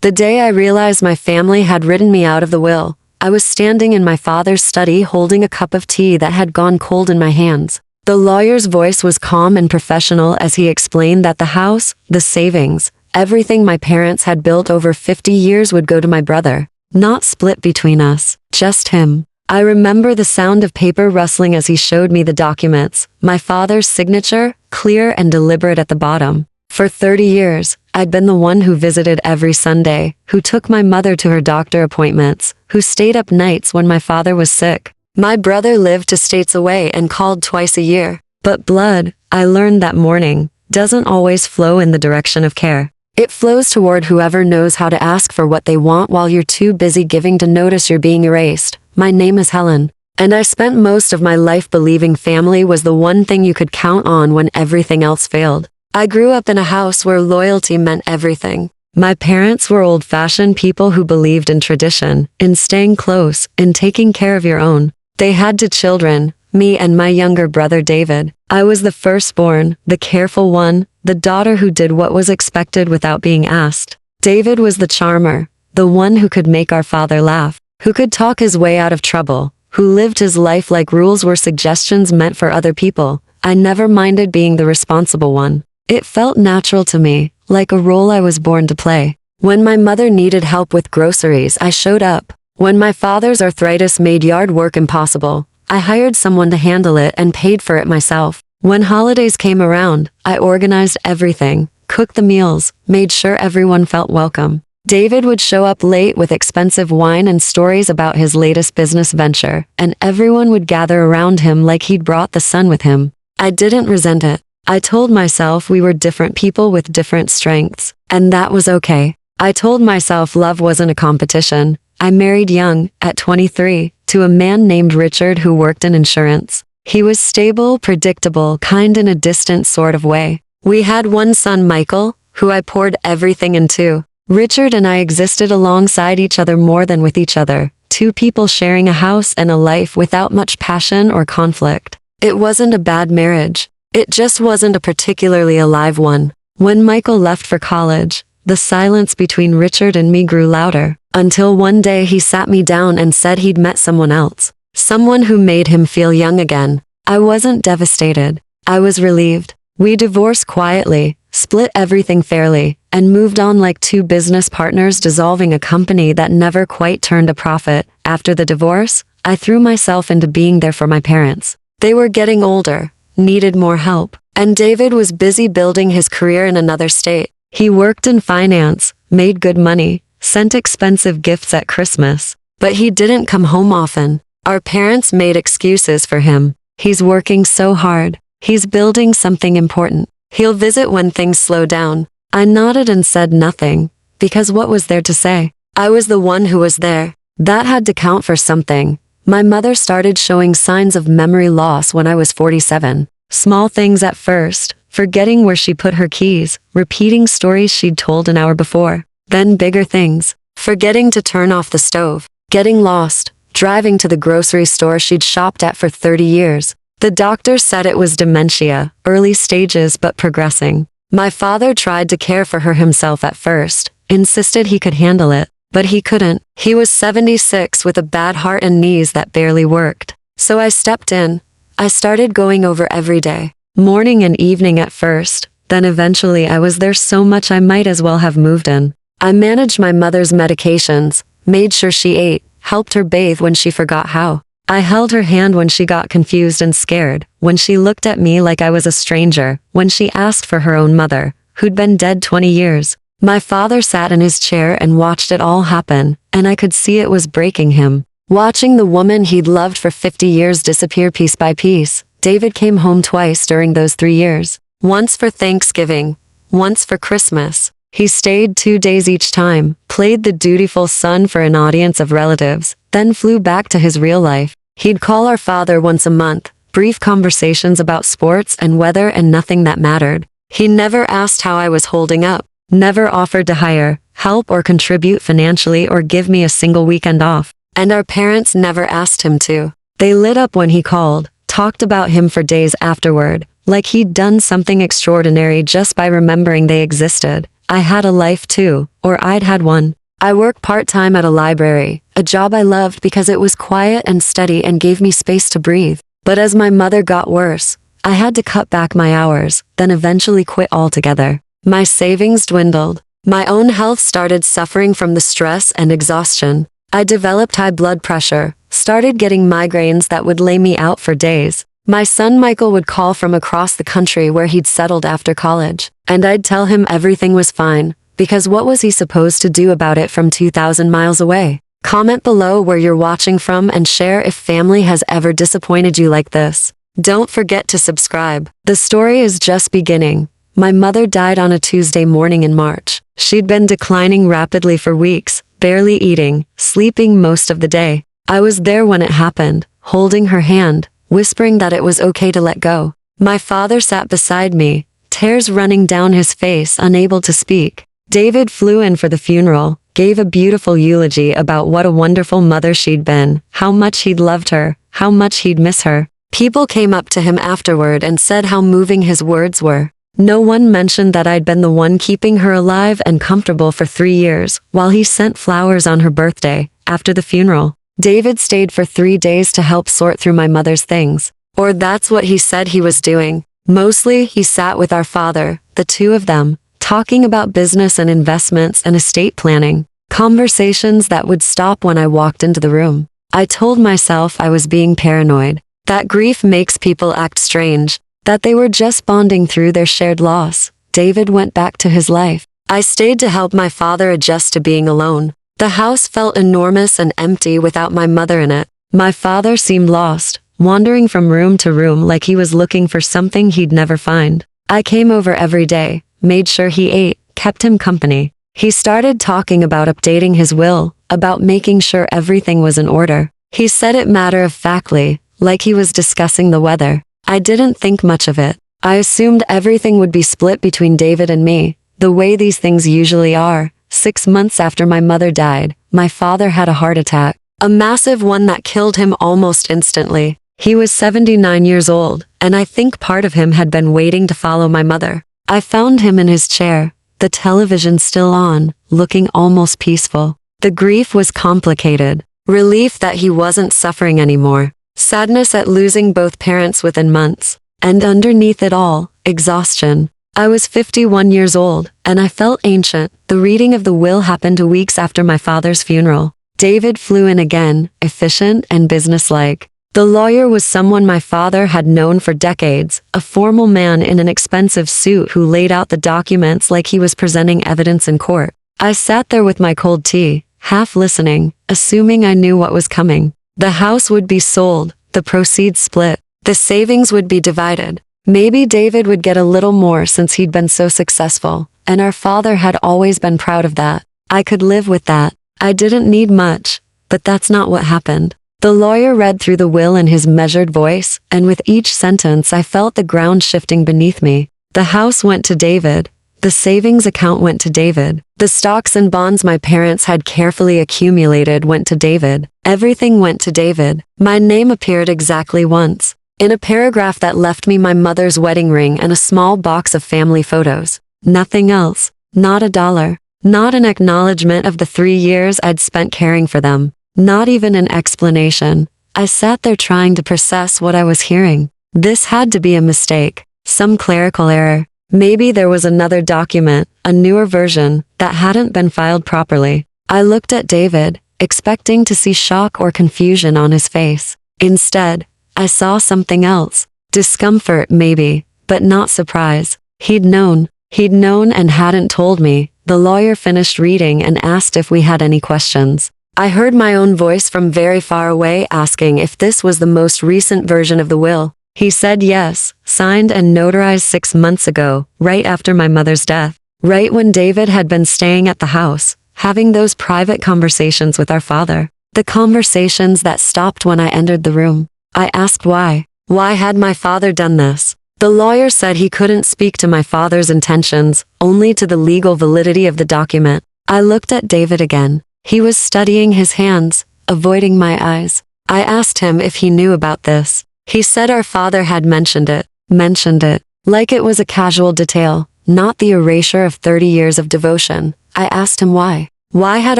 The day I realized my family had written me out of the will, I was standing in my father's study holding a cup of tea that had gone cold in my hands. The lawyer's voice was calm and professional as he explained that the house, the savings, everything my parents had built over 50 years would go to my brother. Not split between us, just him. I remember the sound of paper rustling as he showed me the documents, my father's signature, clear and deliberate at the bottom. For 30 years, I'd been the one who visited every Sunday, who took my mother to her doctor appointments, who stayed up nights when my father was sick. My brother lived 2 states away and called twice a year. But blood, I learned that morning, doesn't always flow in the direction of care. It flows toward whoever knows how to ask for what they want while you're too busy giving to notice you're being erased. My name is Helen, and I spent most of my life believing family was the one thing you could count on when everything else failed. I grew up in a house where loyalty meant everything. My parents were old-fashioned people who believed in tradition, in staying close, in taking care of your own. They had 2 children, me and my younger brother David. I was the firstborn, the careful one, the daughter who did what was expected without being asked. David was the charmer, the one who could make our father laugh, who could talk his way out of trouble, who lived his life like rules were suggestions meant for other people. I never minded being the responsible one. It felt natural to me, like a role I was born to play. When my mother needed help with groceries, I showed up. When my father's arthritis made yard work impossible, I hired someone to handle it and paid for it myself. When holidays came around, I organized everything, cooked the meals, made sure everyone felt welcome. David would show up late with expensive wine and stories about his latest business venture, and everyone would gather around him like he'd brought the sun with him. I didn't resent it. I told myself we were different people with different strengths, and that was okay. I told myself love wasn't a competition. I married young, at 23, to a man named Richard who worked in insurance. He was stable, predictable, kind in a distant sort of way. We had one son, Michael, who I poured everything into. Richard and I existed alongside each other more than with each other, 2 people sharing a house and a life without much passion or conflict. It wasn't a bad marriage. It just wasn't a particularly alive one. When Michael left for college, the silence between Richard and me grew louder, until one day he sat me down and said he'd met someone else. Someone who made him feel young again. I wasn't devastated. I was relieved. We divorced quietly, split everything fairly, and moved on like 2 business partners dissolving a company that never quite turned a profit. After the divorce, I threw myself into being there for my parents. They were getting older, needed more help, and David was busy building his career in another state. He worked in finance, made good money, sent expensive gifts at Christmas, but he didn't come home often. Our parents made excuses for him. He's working so hard. He's building something important. He'll visit when things slow down. I nodded and said nothing, because what was there to say? I was the one who was there. That had to count for something. My mother started showing signs of memory loss when I was 47. Small things at first, forgetting where she put her keys, repeating stories she'd told an hour before. Then bigger things, forgetting to turn off the stove, getting lost, driving to the grocery store she'd shopped at for 30 years. The doctor said it was dementia, early stages but progressing. My father tried to care for her himself at first, insisted he could handle it. But he couldn't. He was 76 with a bad heart and knees that barely worked. So I stepped in. I started going over every day, morning and evening at first, then eventually I was there so much I might as well have moved in. I managed my mother's medications, made sure she ate, helped her bathe when she forgot how. I held her hand when she got confused and scared, when she looked at me like I was a stranger, when she asked for her own mother, who'd been dead 20 years. My father sat in his chair and watched it all happen, and I could see it was breaking him. Watching the woman he'd loved for 50 years disappear piece by piece. David came home twice during those 3 years. Once for Thanksgiving, once for Christmas. He stayed 2 days each time, played the dutiful son for an audience of relatives, then flew back to his real life. He'd call our father once a month, brief conversations about sports and weather and nothing that mattered. He never asked how I was holding up. Never offered to hire, help or contribute financially or give me a single weekend off. And our parents never asked him to. They lit up when he called, talked about him for days afterward, like he'd done something extraordinary just by remembering they existed. I had a life too, or I'd had one. I work part-time at a library, a job I loved because it was quiet and steady and gave me space to breathe. But as my mother got worse, I had to cut back my hours, then eventually quit altogether. My savings dwindled. My own health started suffering from the stress and exhaustion. I developed high blood pressure, started getting migraines that would lay me out for days. My son Michael would call from across the country where he'd settled after college, and I'd tell him everything was fine, because what was he supposed to do about it from 2,000 miles away? Comment below where you're watching from and share if family has ever disappointed you like this. Don't forget to subscribe. The story is just beginning. My mother died on a Tuesday morning in March. She'd been declining rapidly for weeks, barely eating, sleeping most of the day. I was there when it happened, holding her hand, whispering that it was okay to let go. My father sat beside me, tears running down his face, unable to speak. David flew in for the funeral, gave a beautiful eulogy about what a wonderful mother she'd been, how much he'd loved her, how much he'd miss her. People came up to him afterward and said how moving his words were. No one mentioned that I'd been the one keeping her alive and comfortable for 3 years, while he sent flowers on her birthday. After the funeral, David stayed for 3 days to help sort through my mother's things. Or that's what he said he was doing. Mostly, he sat with our father, the two of them, talking about business and investments and estate planning. Conversations that would stop when I walked into the room. I told myself I was being paranoid, that grief makes people act strange, that they were just bonding through their shared loss. David went back to his life. I stayed to help my father adjust to being alone. The house felt enormous and empty without my mother in it. My father seemed lost, wandering from room to room like he was looking for something he'd never find. I came over every day, made sure he ate, kept him company. He started talking about updating his will, about making sure everything was in order. He said it matter-of-factly, like he was discussing the weather. I didn't think much of it. I assumed everything would be split between David and me, the way these things usually are. 6 months after my mother died, my father had a heart attack, a massive one that killed him almost instantly. He was 79 years old, and I think part of him had been waiting to follow my mother. I found him in his chair, the television still on, looking almost peaceful. The grief was complicated. Relief that he wasn't suffering anymore. Sadness at losing both parents within months. And underneath it all, exhaustion. I was 51 years old, and I felt ancient. The reading of the will happened 2 weeks after my father's funeral. David flew in again, efficient and businesslike. The lawyer was someone my father had known for decades, a formal man in an expensive suit who laid out the documents like he was presenting evidence in court. I sat there with my cold tea, half listening, assuming I knew what was coming. The house would be sold, the proceeds split, the savings would be divided. Maybe David would get a little more since he'd been so successful, and our father had always been proud of that. I could live with that. I didn't need much, but that's not what happened. The lawyer read through the will in his measured voice, and with each sentence I felt the ground shifting beneath me. The house went to David. The savings account went to David. The stocks and bonds my parents had carefully accumulated went to David. Everything went to David. My name appeared exactly once, in a paragraph that left me my mother's wedding ring and a small box of family photos. Nothing else. Not a dollar. Not an acknowledgement of the 3 years I'd spent caring for them. Not even an explanation. I sat there trying to process what I was hearing. This had to be a mistake. Some clerical error. Maybe there was another document, a newer version, that hadn't been filed properly. I looked at David, expecting to see shock or confusion on his face. Instead, I saw something else. Discomfort, maybe, but not surprise. He'd known and hadn't told me. The lawyer finished reading and asked if we had any questions. I heard my own voice from very far away asking if this was the most recent version of the will. He said yes, signed and notarized 6 months ago, right after my mother's death, right when David had been staying at the house, having those private conversations with our father. The conversations that stopped when I entered the room. I asked why. Why had my father done this? The lawyer said he couldn't speak to my father's intentions, only to the legal validity of the document. I looked at David again. He was studying his hands, avoiding my eyes. I asked him if he knew about this. He said our father had mentioned it, like it was a casual detail, not the erasure of 30 years of devotion. I asked him why. Why had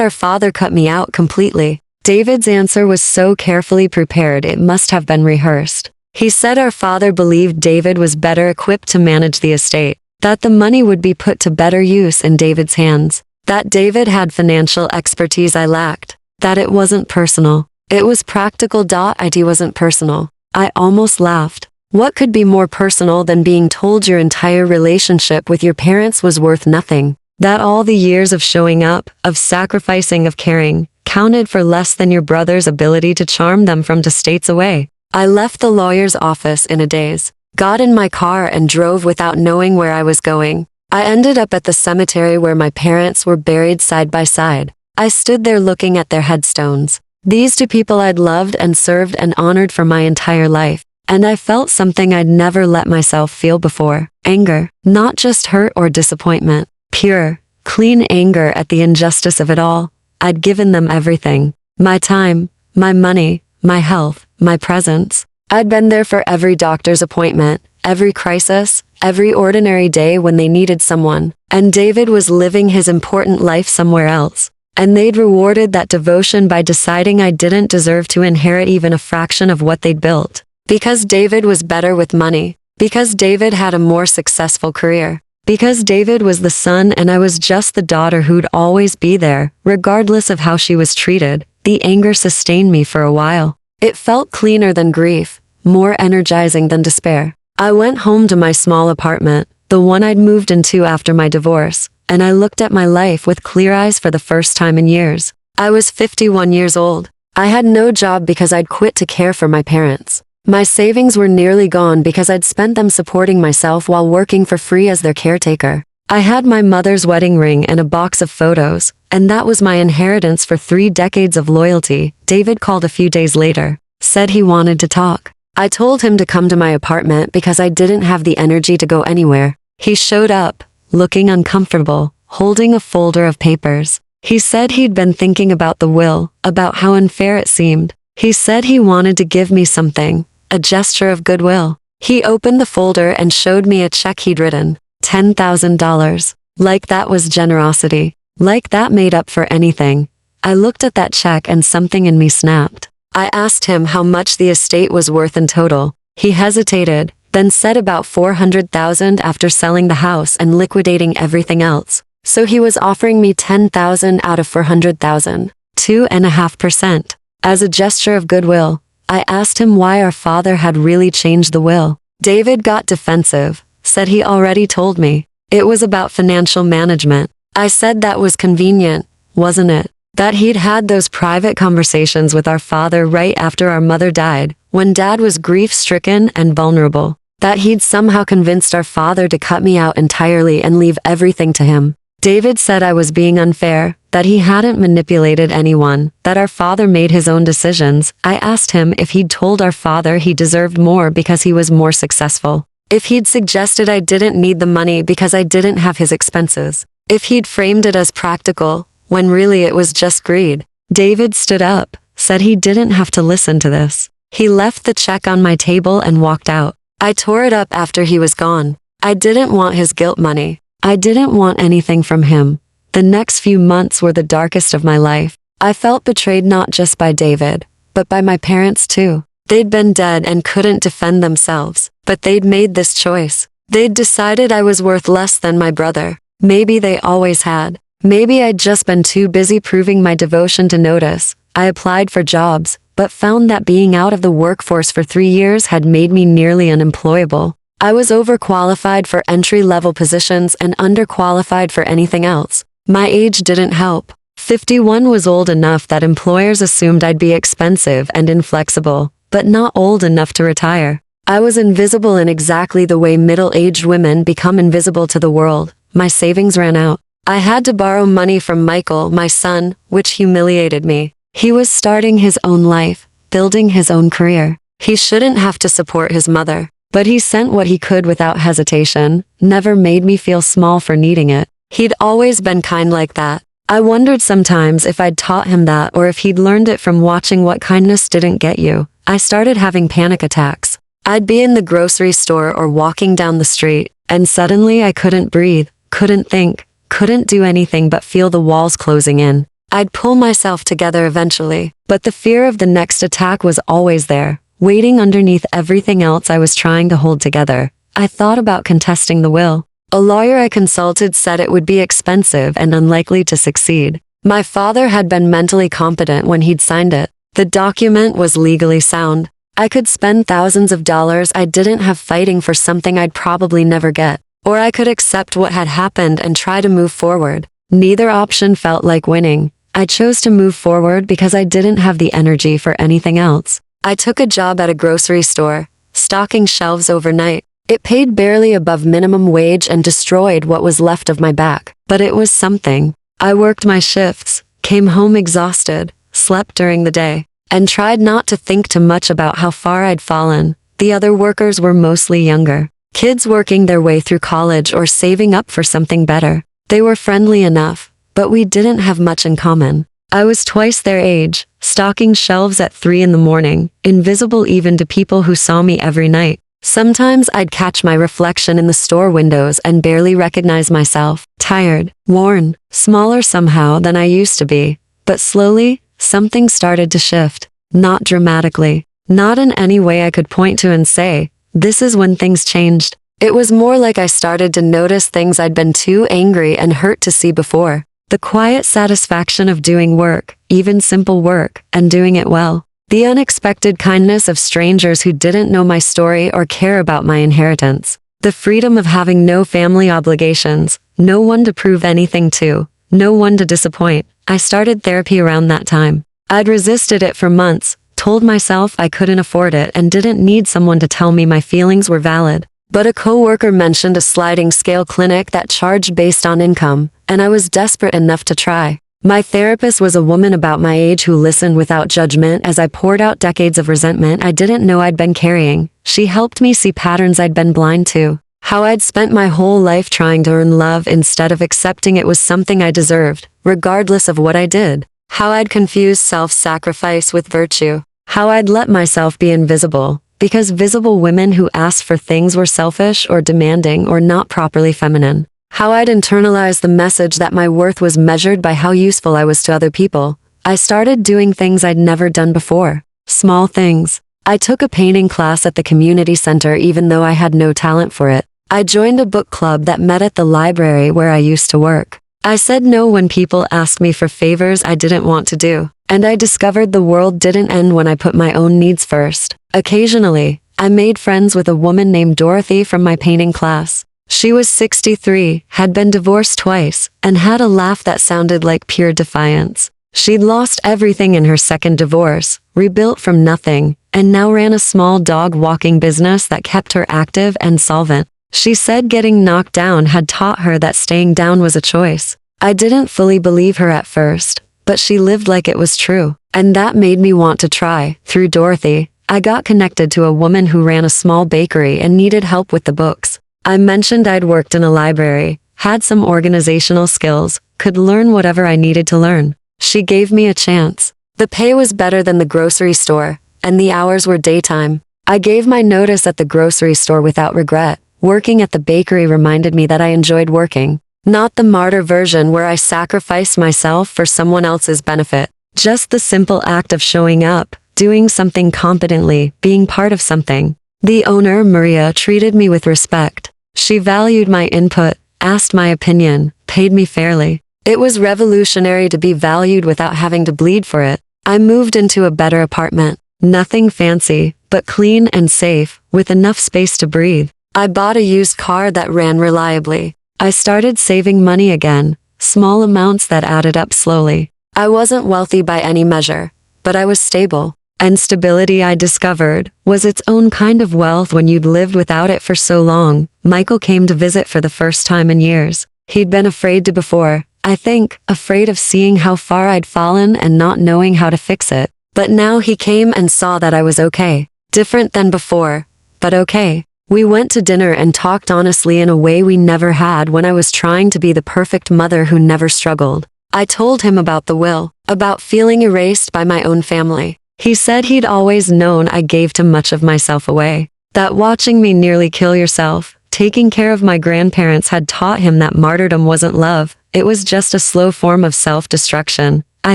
our father cut me out completely? David's answer was so carefully prepared it must have been rehearsed. He said our father believed David was better equipped to manage the estate, that the money would be put to better use in David's hands, that David had financial expertise I lacked, that it wasn't personal. It was practical. It wasn't personal. I almost laughed. What could be more personal than being told your entire relationship with your parents was worth nothing? That all the years of showing up, of sacrificing, of caring, counted for less than your brother's ability to charm them from states away. I left the lawyer's office in a daze, got in my car and drove without knowing where I was going. I ended up at the cemetery where my parents were buried side by side. I stood there looking at their headstones. These two people I'd loved and served and honored for my entire life. And I felt something I'd never let myself feel before. Anger, not just hurt or disappointment. Pure, clean anger at the injustice of it all. I'd given them everything. My time, my money, my health, my presence. I'd been there for every doctor's appointment, every crisis, every ordinary day when they needed someone. And David was living his important life somewhere else. And they'd rewarded that devotion by deciding I didn't deserve to inherit even a fraction of what they'd built. Because David was better with money. Because David had a more successful career. Because David was the son and I was just the daughter who'd always be there, regardless of how she was treated. The anger sustained me for a while. It felt cleaner than grief, more energizing than despair. I went home to my small apartment, the one I'd moved into after my divorce, and I looked at my life with clear eyes for the first time in years. I was 51 years old. I had no job because I'd quit to care for my parents. My savings were nearly gone because I'd spent them supporting myself while working for free as their caretaker. I had my mother's wedding ring and a box of photos, and that was my inheritance for 3 decades of loyalty. David called a few days later, said he wanted to talk. I told him to come to my apartment because I didn't have the energy to go anywhere. He showed up, looking uncomfortable, holding a folder of papers. He said he'd been thinking about the will, about how unfair it seemed. He said he wanted to give me something. A gesture of goodwill. He opened the folder and showed me a check he'd written. $10,000. Like that was generosity. Like that made up for anything. I looked at that check and something in me snapped. I asked him how much the estate was worth in total. He hesitated, then said about $400,000 after selling the house and liquidating everything else. So he was offering me $10,000 out of $400,000. 2.5%. As a gesture of goodwill. I asked him why our father had really changed the will. David got defensive, said he already told me. It was about financial management. I said that was convenient, wasn't it? That he'd had those private conversations with our father right after our mother died, when Dad was grief-stricken and vulnerable. That he'd somehow convinced our father to cut me out entirely and leave everything to him. David said I was being unfair, that he hadn't manipulated anyone, that our father made his own decisions. I asked him if he'd told our father he deserved more because he was more successful. If he'd suggested I didn't need the money because I didn't have his expenses. If he'd framed it as practical, when really it was just greed. David stood up, said he didn't have to listen to this. He left the check on my table and walked out. I tore it up after he was gone. I didn't want his guilt money. I didn't want anything from him. The next few months were the darkest of my life. I felt betrayed not just by David, but by my parents too. They'd been dead and couldn't defend themselves, but they'd made this choice. They'd decided I was worth less than my brother. Maybe they always had. Maybe I'd just been too busy proving my devotion to notice. I applied for jobs, but found that being out of the workforce for 3 years had made me nearly unemployable. I was overqualified for entry-level positions and underqualified for anything else. My age didn't help. 51 was old enough that employers assumed I'd be expensive and inflexible, but not old enough to retire. I was invisible in exactly the way middle-aged women become invisible to the world. My savings ran out. I had to borrow money from Michael, my son, which humiliated me. He was starting his own life, building his own career. He shouldn't have to support his mother. But he sent what he could without hesitation, never made me feel small for needing it. He'd always been kind like that. I wondered sometimes if I'd taught him that or if he'd learned it from watching What Kindness Didn't Get You. I started having panic attacks. I'd be in the grocery store or walking down the street, and suddenly I couldn't breathe, couldn't think, couldn't do anything but feel the walls closing in. I'd pull myself together eventually, but the fear of the next attack was always there, waiting underneath everything else I was trying to hold together. I thought about contesting the will. A lawyer I consulted said it would be expensive and unlikely to succeed. My father had been mentally competent when he'd signed it. The document was legally sound. I could spend thousands of dollars I didn't have fighting for something I'd probably never get. Or I could accept what had happened and try to move forward. Neither option felt like winning. I chose to move forward because I didn't have the energy for anything else. I took a job at a grocery store, stocking shelves overnight. It paid barely above minimum wage and destroyed what was left of my back. But it was something. I worked my shifts, came home exhausted, slept during the day, and tried not to think too much about how far I'd fallen. The other workers were mostly younger, kids working their way through college or saving up for something better. They were friendly enough, but we didn't have much in common. I was twice their age, stocking shelves at 3 in the morning, invisible even to people who saw me every night. Sometimes I'd catch my reflection in the store windows and barely recognize myself, tired, worn, smaller somehow than I used to be. But slowly, something started to shift. Not dramatically. Not in any way I could point to and say, this is when things changed. It was more like I started to notice things I'd been too angry and hurt to see before. The quiet satisfaction of doing work, even simple work, and doing it well. The unexpected kindness of strangers who didn't know my story or care about my inheritance. The freedom of having no family obligations, no one to prove anything to, no one to disappoint. I started therapy around that time. I'd resisted it for months, told myself I couldn't afford it and didn't need someone to tell me my feelings were valid. But a coworker mentioned a sliding scale clinic that charged based on income, and I was desperate enough to try. My therapist was a woman about my age who listened without judgment as I poured out decades of resentment I didn't know I'd been carrying. She helped me see patterns I'd been blind to. How I'd spent my whole life trying to earn love instead of accepting it was something I deserved, regardless of what I did. How I'd confused self-sacrifice with virtue. How I'd let myself be invisible, because visible women who asked for things were selfish or demanding or not properly feminine. How I'd internalized the message that my worth was measured by how useful I was to other people. I started doing things I'd never done before. Small things. I took a painting class at the community center even though I had no talent for it. I joined a book club that met at the library where I used to work. I said no when people asked me for favors I didn't want to do. And I discovered the world didn't end when I put my own needs first. Occasionally, I made friends with a woman named Dorothy from my painting class. She was 63, had been divorced twice, and had a laugh that sounded like pure defiance. She'd lost everything in her second divorce, rebuilt from nothing, and now ran a small dog walking business that kept her active and solvent. She said getting knocked down had taught her that staying down was a choice. I didn't fully believe her at first, but she lived like it was true, and that made me want to try. Through Dorothy, I got connected to a woman who ran a small bakery and needed help with the books. I mentioned I'd worked in a library, had some organizational skills, could learn whatever I needed to learn. She gave me a chance. The pay was better than the grocery store, and the hours were daytime. I gave my notice at the grocery store without regret. Working at the bakery reminded me that I enjoyed working. Not the martyr version where I sacrificed myself for someone else's benefit. Just the simple act of showing up, doing something competently, being part of something. The owner, Maria, treated me with respect. She valued my input, asked my opinion, paid me fairly. It was revolutionary to be valued without having to bleed for it. I moved into a better apartment. Nothing fancy, but clean and safe, with enough space to breathe. I bought a used car that ran reliably. I started saving money again, small amounts that added up slowly. I wasn't wealthy by any measure, but I was stable. And stability, I discovered, was its own kind of wealth when you'd lived without it for so long. Michael came to visit for the first time in years. He'd been afraid to before, I think, afraid of seeing how far I'd fallen and not knowing how to fix it. But now he came and saw that I was okay. Different than before, but okay. We went to dinner and talked honestly in a way we never had when I was trying to be the perfect mother who never struggled. I told him about the will, about feeling erased by my own family. He said he'd always known I gave too much of myself away. That watching me nearly kill yourself, taking care of my grandparents had taught him that martyrdom wasn't love, it was just a slow form of self-destruction. I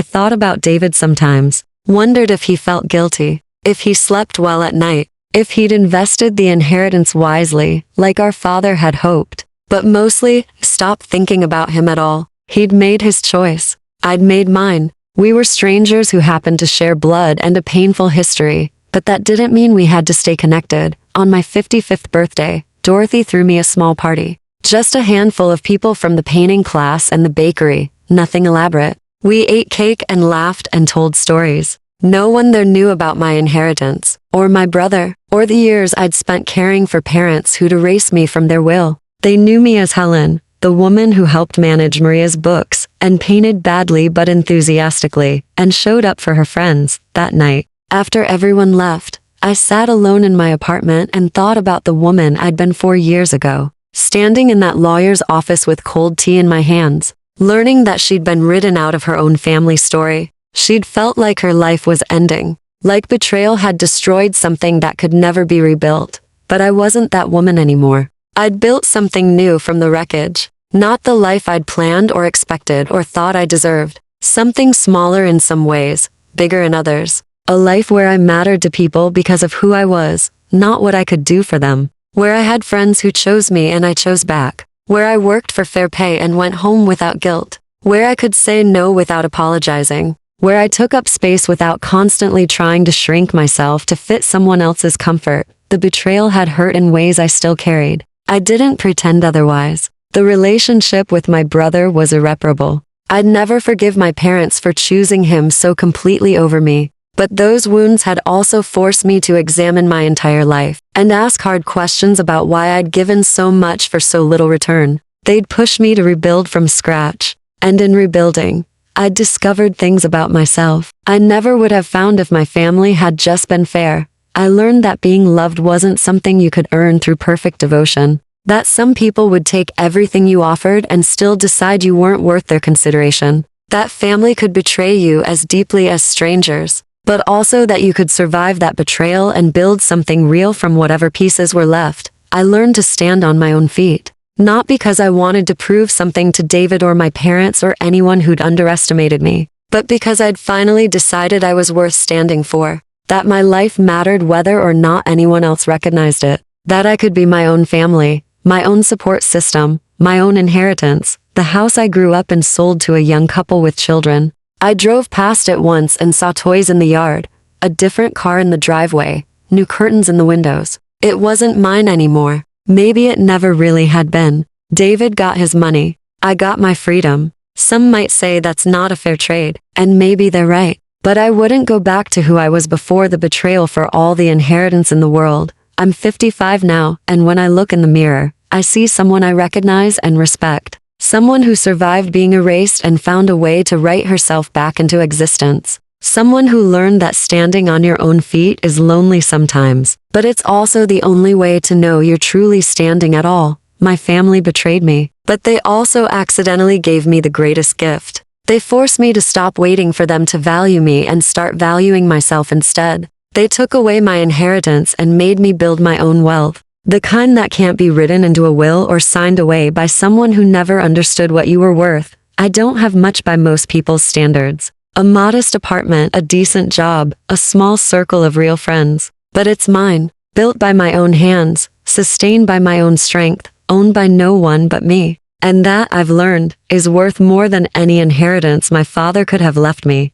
thought about David sometimes, wondered if he felt guilty, if he slept well at night, if he'd invested the inheritance wisely, like our father had hoped. But mostly, stopped thinking about him at all. He'd made his choice. I'd made mine. We were strangers who happened to share blood and a painful history, but that didn't mean we had to stay connected. On my 55th birthday, Dorothy threw me a small party. Just a handful of people from the painting class and the bakery, nothing elaborate. We ate cake and laughed and told stories. No one there knew about my inheritance, or my brother, or the years I'd spent caring for parents who'd erased me from their will. They knew me as Helen, the woman who helped manage Maria's books, and painted badly but enthusiastically, and showed up for her friends. That night, after everyone left, I sat alone in my apartment and thought about the woman I'd been 4 years ago, standing in that lawyer's office with cold tea in my hands, learning that she'd been written out of her own family story. She'd felt like her life was ending, like betrayal had destroyed something that could never be rebuilt. But I wasn't that woman anymore. I'd built something new from the wreckage, not the life I'd planned or expected or thought I deserved. Something smaller in some ways, bigger in others. A life where I mattered to people because of who I was, not what I could do for them. Where I had friends who chose me and I chose back. Where I worked for fair pay and went home without guilt. Where I could say no without apologizing. Where I took up space without constantly trying to shrink myself to fit someone else's comfort. The betrayal had hurt in ways I still carried. I didn't pretend otherwise. The relationship with my brother was irreparable. I'd never forgive my parents for choosing him so completely over me. But those wounds had also forced me to examine my entire life and ask hard questions about why I'd given so much for so little return. They'd pushed me to rebuild from scratch. And in rebuilding, I'd discovered things about myself I never would have found if my family had just been fair. I learned that being loved wasn't something you could earn through perfect devotion. That some people would take everything you offered and still decide you weren't worth their consideration. That family could betray you as deeply as strangers, but also that you could survive that betrayal and build something real from whatever pieces were left. I learned to stand on my own feet. Not because I wanted to prove something to David or my parents or anyone who'd underestimated me, but because I'd finally decided I was worth standing for. That my life mattered whether or not anyone else recognized it. That I could be my own family, my own support system, my own inheritance, the house I grew up and sold to a young couple with children. I drove past it once and saw toys in the yard, a different car in the driveway, new curtains in the windows. It wasn't mine anymore. Maybe it never really had been. David got his money. I got my freedom. Some might say that's not a fair trade, and maybe they're right. But I wouldn't go back to who I was before the betrayal for all the inheritance in the world. I'm 55 now, and when I look in the mirror, I see someone I recognize and respect. Someone who survived being erased and found a way to write herself back into existence. Someone who learned that standing on your own feet is lonely sometimes, but it's also the only way to know you're truly standing at all. My family betrayed me, but they also accidentally gave me the greatest gift. They forced me to stop waiting for them to value me and start valuing myself instead. They took away my inheritance and made me build my own wealth. The kind that can't be written into a will or signed away by someone who never understood what you were worth. I don't have much by most people's standards. A modest apartment, a decent job, a small circle of real friends. But it's mine, built by my own hands, sustained by my own strength, owned by no one but me. And that, I've learned, is worth more than any inheritance my father could have left me.